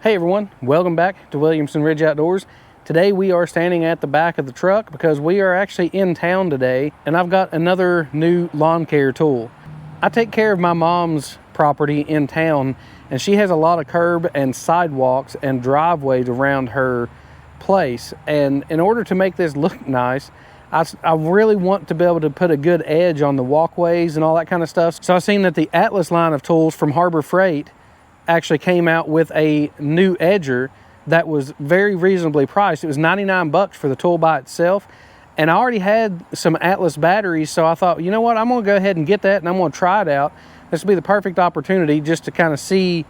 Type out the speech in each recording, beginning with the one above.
Hey everyone, welcome back to Williamson Ridge Outdoors. Today we are standing at the back of the truck because we are actually in town today and I've got another new lawn care tool. I take care of my mom's property in town and she has a lot of curb and sidewalks and driveways around her place, and in order to make this look nice, I really want to be able to put a good edge on the walkways and all that kind of stuff. So I've seen that the Atlas line of tools from Harbor Freight actually came out with a new edger that was very reasonably priced. It was 99 bucks for the tool by itself. And I already had some Atlas batteries, so I thought, you know what, I'm gonna go ahead and get that and I'm gonna try it out. This will be the perfect opportunity just to kind of see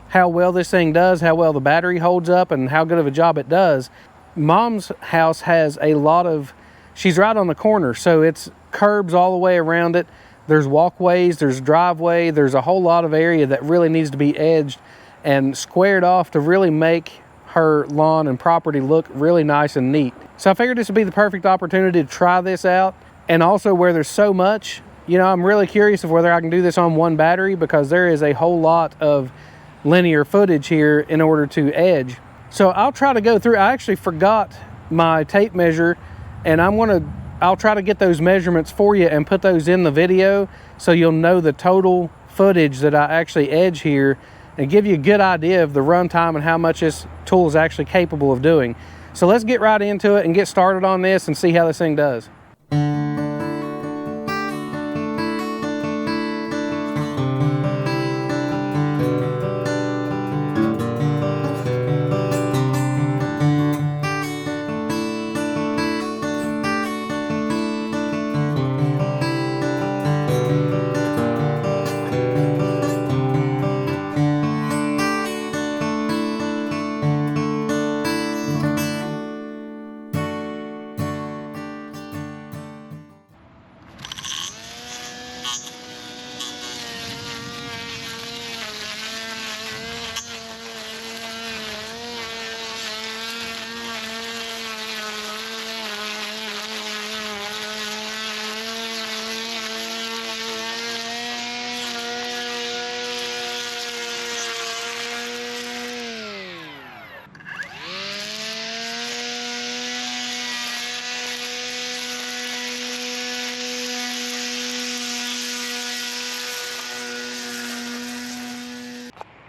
how well this thing does, how well the battery holds up, and how good of a job it does. Mom's house has a lot of, she's right on the corner, so it's curbs all the way around it. There's walkways, there's driveway, there's a whole lot of area that really needs to be edged and squared off to really make her lawn and property look really nice and neat. So I figured this would be the perfect opportunity to try this out. And also, where there's so much, you know, I'm really curious of whether I can do this on one battery, because there is a whole lot of linear footage here in order to edge. So I'll try to go through. I actually forgot my tape measure, and I'll try to get those measurements for you and put those in the video so you'll know the total footage that I actually edge here and give you a good idea of the runtime and how much this tool is actually capable of doing. So let's get right into it and get started on this and see how this thing does.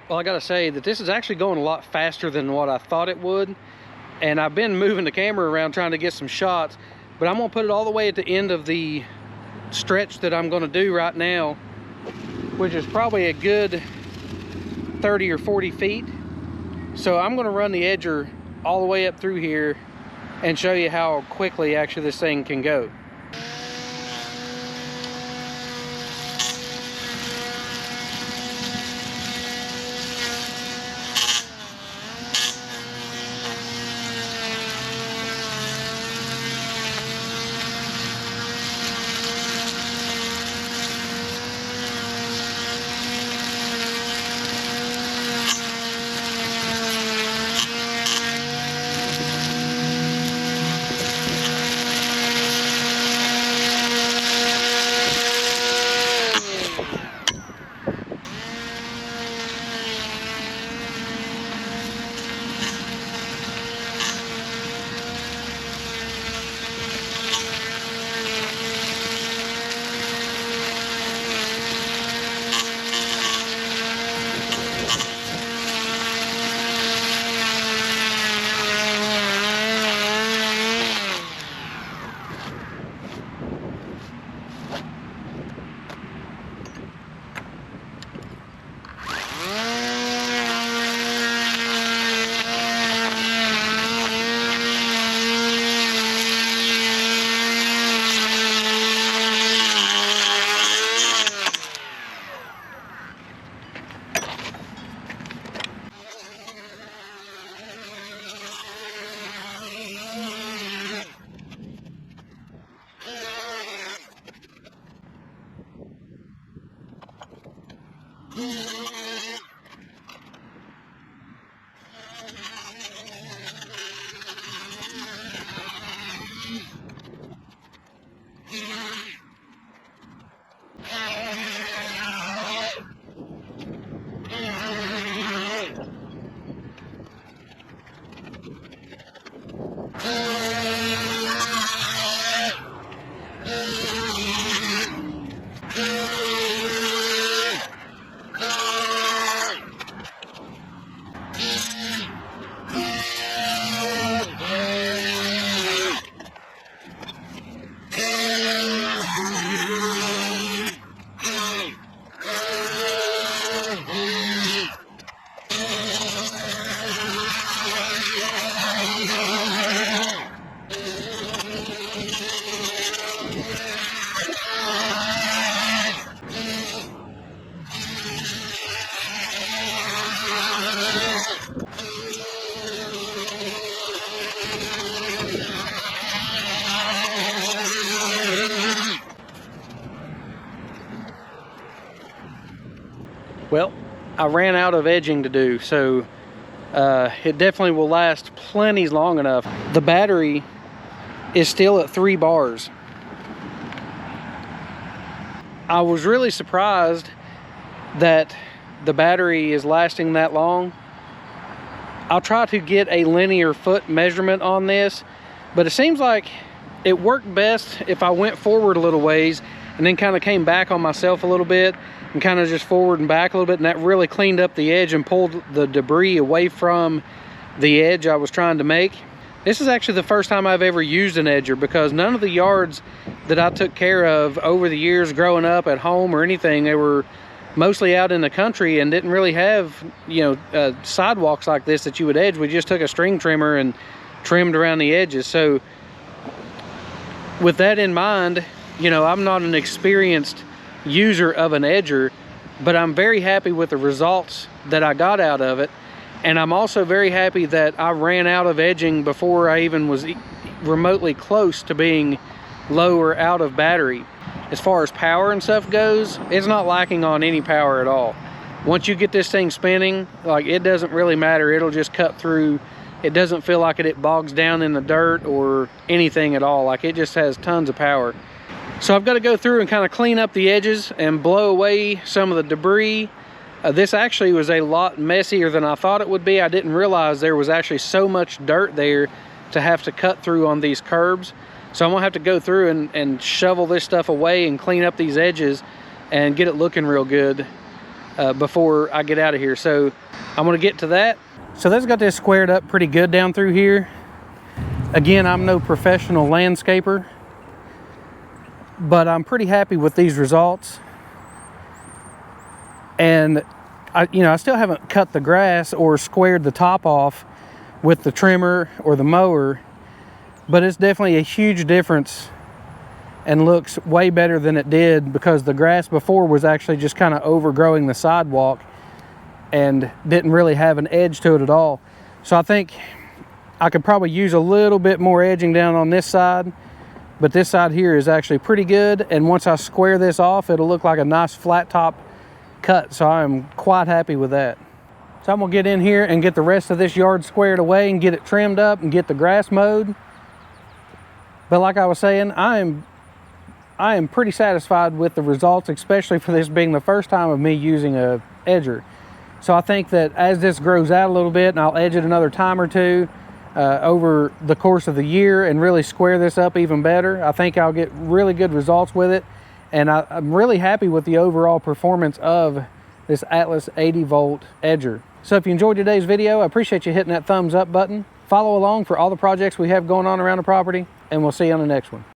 Well, I gotta say that this is actually going a lot faster than what I thought it would. And I've been moving the camera around trying to get some shots, but I'm gonna put it all the way at the end of the stretch that I'm gonna do right now, which is probably a good 30 or 40 feet. So I'm gonna run the edger all the way up through here and show you how quickly actually this thing can go. Well, I ran out of edging to do, so it definitely will last plenty long enough. The battery is still at 3 bars. I was really surprised that the battery is lasting that long. I'll try to get a linear foot measurement on this, but it seems like it worked best if I went forward a little ways and then kind of came back on myself a little bit and kind of just forward and back a little bit, and that really cleaned up the edge and pulled the debris away from the edge I was trying to make. This is actually the first time I've ever used an edger, because none of the yards that I took care of over the years growing up at home or anything, they were mostly out in the country and didn't really have, you know, sidewalks like this that you would edge. We just took a string trimmer and trimmed around the edges. So with that in mind, you know, I'm not an experienced user of an edger, but I'm very happy with the results that I got out of it. And I'm also very happy that I ran out of edging before I even was remotely close to being low or out of battery. As far as power and stuff goes, it's not lacking on any power at all. Once you get this thing spinning, like, it doesn't really matter. It'll just cut through. It doesn't feel like it bogs down in the dirt or anything at all. Like, it just has tons of power. So I've got to go through and kind of clean up the edges and blow away some of the debris. This actually was a lot messier than I thought it would be. I didn't realize there was actually so much dirt there to have to cut through on these curbs. So I'm gonna have to go through and shovel this stuff away and clean up these edges and get it looking real good before I get out of here. So I'm gonna get to that. So that's got this squared up pretty good down through here. Again, I'm no professional landscaper, but I'm pretty happy with these results. And I still haven't cut the grass or squared the top off with the trimmer or the mower, but it's definitely a huge difference and looks way better than it did, because the grass before was actually just kind of overgrowing the sidewalk and didn't really have an edge to it at all. So I think I could probably use a little bit more edging down on this side, but this side here is actually pretty good. And once I square this off, it'll look like a nice flat top cut. So I'm quite happy with that. So I'm gonna get in here and get the rest of this yard squared away and get it trimmed up and get the grass mowed. But like I was saying, I am pretty satisfied with the results, especially for this being the first time of me using a edger. So I think that as this grows out a little bit, and I'll edge it another time or two over the course of the year and really square this up even better, I think I'll get really good results with it. And I'm really happy with the overall performance of this Atlas 80 volt edger. So if you enjoyed today's video, I appreciate you hitting that thumbs up button. Follow along for all the projects we have going on around the property, and we'll see you on the next one.